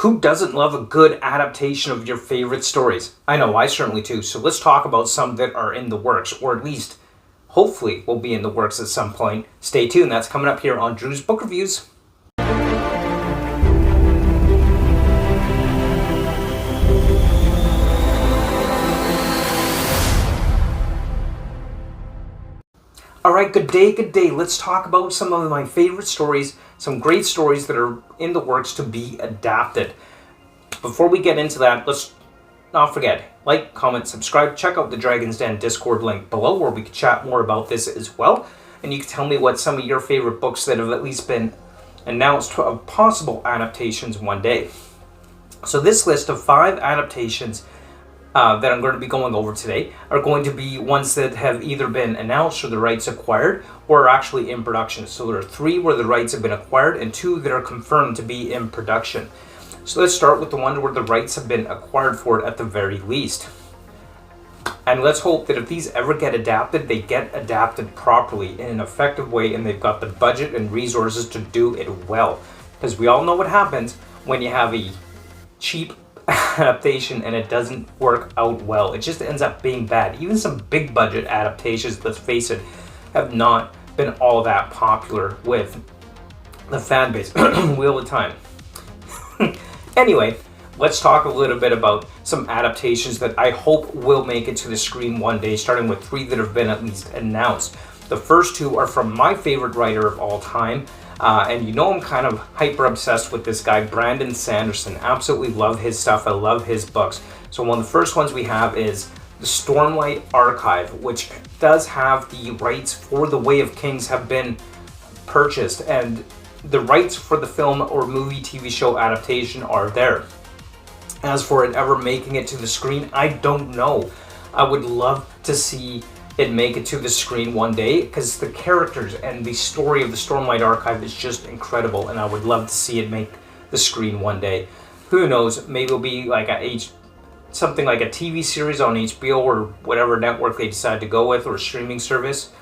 Who doesn't love a good adaptation of your favorite stories? I know, I certainly do. So let's talk about some that are in the works, or at least hopefully will be in the works at some point. Stay tuned, that's coming up here on Drew's Book Reviews. Alright, good day, good day. Let's talk about some of my favorite stories, some great stories that are in the works to be adapted. Before we get into that, let's not forget, like, comment, subscribe, check out the Dragon's Den Discord link below where we can chat more about this as well. And you can tell me what some of your favorite books that have at least been announced of possible adaptations one day. So this list of 5 adaptations that I'm going to be going over today are going to be ones that have either been announced or the rights acquired or are actually in production. So there are 3 where the rights have been acquired and 2 that are confirmed to be in production. So let's start with the one where the rights have been acquired for it at the very least. And let's hope that if these ever get adapted, they get adapted properly in an effective way and they've got the budget and resources to do it well. Because we all know what happens when you have a cheap adaptation and it doesn't work out well. It just ends up being bad. Even some big budget adaptations, let's face it, have not been all that popular with the fan base all the time. Anyway, let's talk a little bit about some adaptations that I hope will make it to the screen one day, starting with 3 that have been at least announced. The first 2 are from my favorite writer of all time, and you know I'm kind of hyper obsessed with this guy, Brandon Sanderson. Absolutely love his stuff. I love his books. So one of the first ones we have is the Stormlight Archive, which does have the rights for The Way of Kings have been purchased, and the rights for the film or movie TV show adaptation are there. As for it ever making it to the screen, I don't know. I would love to see it make it to the screen one day because the characters and the story of the Stormlight Archive is just incredible, and I would love to see it make the screen one day. Who knows, maybe it'll be like something like a TV series on HBO or whatever network they decide to go with, or a streaming service.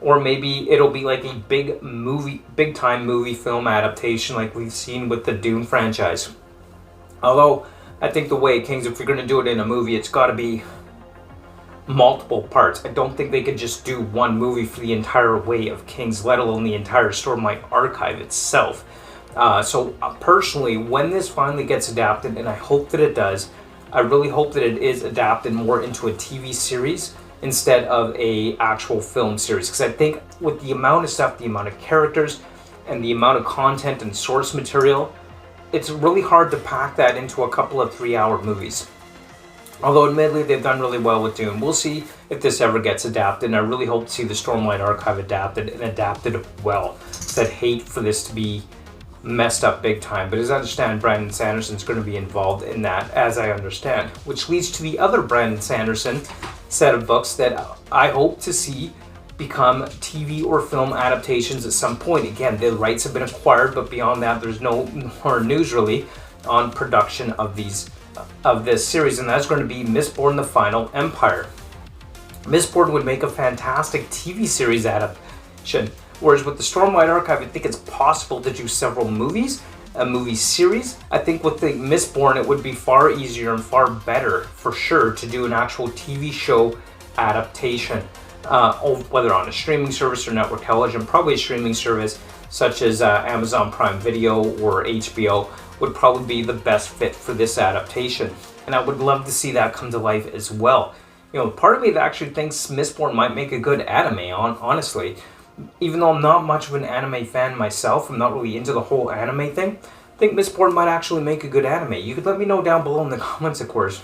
Or maybe it'll be like a big time movie film adaptation like we've seen with the Dune franchise. Although I think The Way of Kings, if you're going to do it in a movie, it's got to be multiple parts. I don't think they could just do one movie for the entire Way of Kings, let alone the entire Stormlight Archive itself. So personally, when this finally gets adapted, and I hope that it does, I really hope that it is adapted more into a TV series instead of a actual film series. Because I think with the amount of stuff, the amount of characters, and the amount of content and source material, it's really hard to pack that into a couple of 3-hour movies. Although admittedly they've done really well with Dune. We'll see if this ever gets adapted, and I really hope to see the Stormlight Archive adapted and adapted well. I'd hate for this to be messed up big time, but as I understand, Brandon Sanderson's going to be involved in that, as I understand. Which leads to the other Brandon Sanderson set of books that I hope to see become TV or film adaptations at some point. Again, the rights have been acquired, but beyond that, there's no more news really on production of this series, and that's going to be Mistborn: The Final Empire. Mistborn would make a fantastic TV series adaptation, whereas with the Stormlight Archive, I think it's possible to do several movies, a movie series. I think with the Mistborn, it would be far easier and far better, for sure, to do an actual TV show adaptation, whether on a streaming service or network television. Probably a streaming service such as Amazon Prime Video or HBO would probably be the best fit for this adaptation. And I would love to see that come to life as well. You know, part of me that actually thinks Mistborn might make a good anime, honestly. Even though I'm not much of an anime fan myself, I'm not really into the whole anime thing, I think Mistborn might actually make a good anime. You could let me know down below in the comments, of course.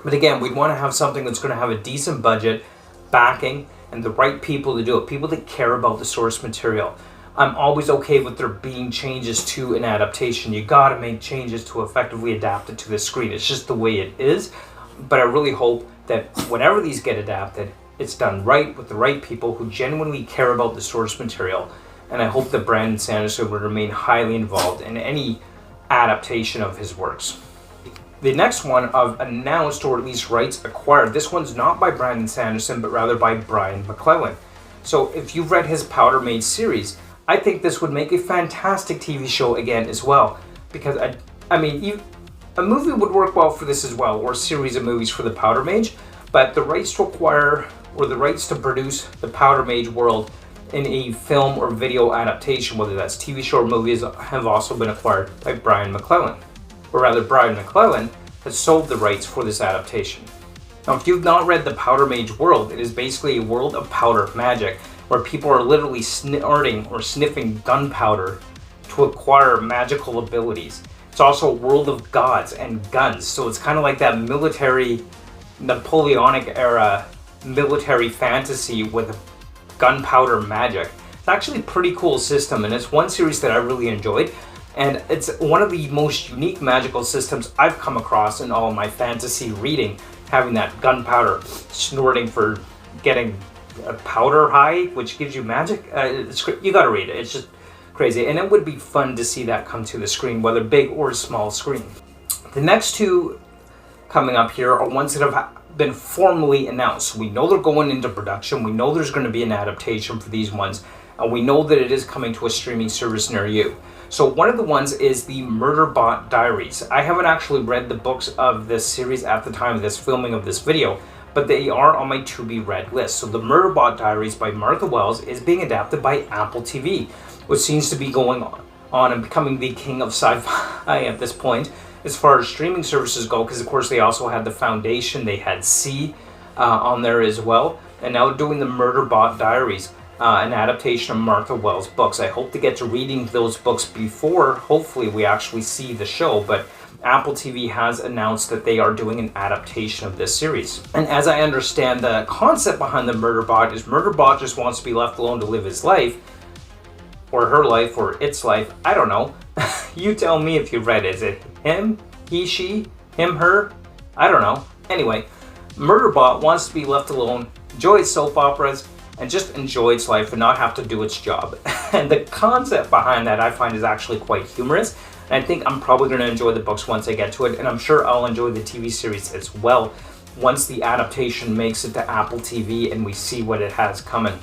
But again, we'd want to have something that's going to have a decent budget, backing, and the right people to do it. People that care about the source material. I'm always okay with there being changes to an adaptation. You gotta make changes to effectively adapt it to the screen. It's just the way it is. But I really hope that whenever these get adapted, it's done right with the right people who genuinely care about the source material. And I hope that Brandon Sanderson would remain highly involved in any adaptation of his works. The next one of announced or at least rights acquired. This one's not by Brandon Sanderson, but rather by Brian McClellan. So if you've read his Powder Maid series, I think this would make a fantastic TV show again as well. Because I mean, a movie would work well for this as well, or a series of movies for the Powder Mage, but the rights to acquire, or the rights to produce the Powder Mage world in a film or video adaptation, whether that's TV show or movies, have also been acquired by Brian McClellan. Or rather, Brian McClellan has sold the rights for this adaptation. Now, if you've not read the Powder Mage world, it is basically a world of powder magic, where people are literally snorting or sniffing gunpowder to acquire magical abilities. It's also a world of gods and guns, so it's kind of like that military, Napoleonic era military fantasy with gunpowder magic. It's actually a pretty cool system, and it's one series that I really enjoyed, and it's one of the most unique magical systems I've come across in all of my fantasy reading, having that gunpowder snorting for getting a powder high, which gives you magic. You gotta read it, it's just crazy, and it would be fun to see that come to the screen, whether big or small screen. The next two coming up here are ones that have been formally announced. We know they're going into production, we know there's going to be an adaptation for these ones, and we know that it is coming to a streaming service near you. So one of the ones is the Murderbot Diaries. I haven't actually read the books of this series at the time of this filming of this video, but they are on my to-be-read list. So the Murderbot Diaries by Martha Wells is being adapted by Apple TV, which seems to be going on and becoming the king of sci-fi at this point as far as streaming services go, because of course they also had the Foundation, they had C on there as well, and now they're doing the Murderbot Diaries, an adaptation of Martha Wells' books. I hope to get to reading those books before, hopefully, we actually see the show, but Apple TV has announced that they are doing an adaptation of this series. And as I understand, the concept behind the Murderbot is Murderbot just wants to be left alone to live his life, or her life, or its life, I don't know. You tell me if you've read it. Is it him, he, she, him, her? I don't know. Anyway, Murderbot wants to be left alone, enjoy its soap operas, and just enjoy its life and not have to do its job. And the concept behind that I find is actually quite humorous. And I think I'm probably going to enjoy the books once I get to it, and I'm sure I'll enjoy the TV series as well once the adaptation makes it to Apple TV and we see what it has coming.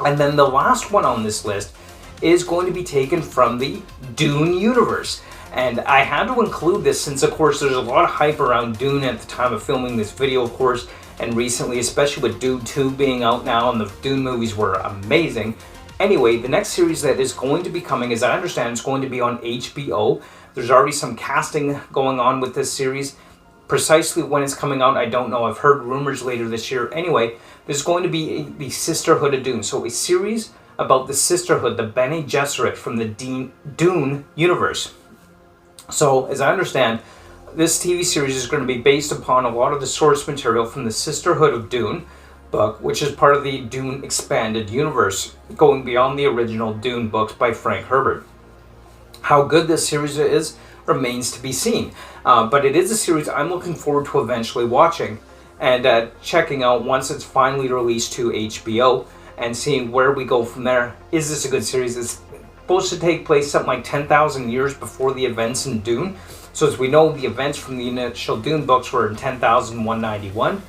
And then the last one on this list is going to be taken from the Dune universe. And I had to include this since, of course, there's a lot of hype around Dune at the time of filming this video, of course, and recently, especially with Dune 2 being out now, and the Dune movies were amazing. Anyway, the next series that is going to be coming, as I understand, is going to be on HBO. There's already some casting going on with this series. Precisely when it's coming out, I don't know. I've heard rumors later this year. Anyway, there's going to be the Sisterhood of Dune. So a series about the Sisterhood, the Bene Gesserit from the Dune universe. So, as I understand, this TV series is going to be based upon a lot of the source material from the Sisterhood of Dune book, which is part of the Dune expanded universe, going beyond the original Dune books by Frank Herbert. How good this series is remains to be seen, but it is a series I'm looking forward to eventually watching and checking out once it's finally released to HBO and seeing where we go from there. Is this a good series? It's supposed to take place something like 10,000 years before the events in Dune. So as we know, the events from the initial Dune books were in 10,191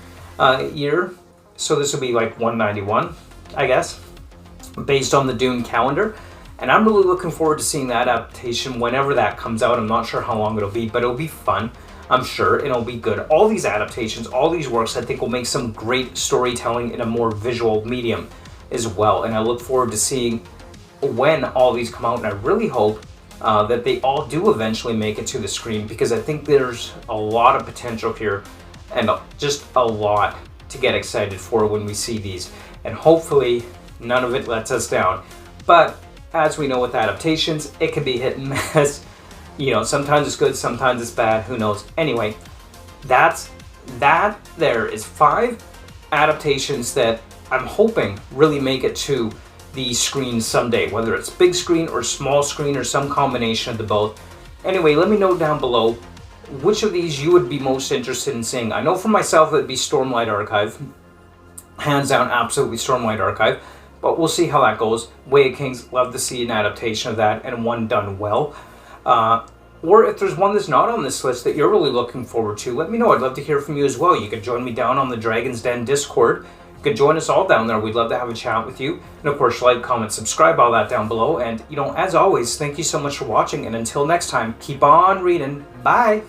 year. So this will be like 191, I guess, based on the Dune calendar. And I'm really looking forward to seeing that adaptation whenever that comes out. I'm not sure how long it'll be, but it'll be fun. I'm sure it'll be good. All these adaptations, all these works, I think will make some great storytelling in a more visual medium as well. And I look forward to seeing when all these come out, and I really hope that they all do eventually make it to the screen, because I think there's a lot of potential here and just a lot to get excited for when we see these. And hopefully none of it lets us down. But as we know with adaptations, it can be hit and miss. You know, sometimes it's good, sometimes it's bad, who knows. Anyway, that there is 5 adaptations that I'm hoping really make it to the screen someday, whether it's big screen or small screen or some combination of the both. Anyway, let me know down below which of these you would be most interested in seeing. I know for myself it would be Stormlight Archive. Hands down, absolutely Stormlight Archive. But we'll see how that goes. Way of Kings, love to see an adaptation of that, and one done well. Or if there's one that's not on this list that you're really looking forward to, let me know. I'd love to hear from you as well. You can join me down on the Dragon's Den Discord You can join us all down there. We'd love to have a chat with you. And of course, like, comment, subscribe, all that down below. And, as always, thank you so much for watching. And until next time, keep on reading. Bye.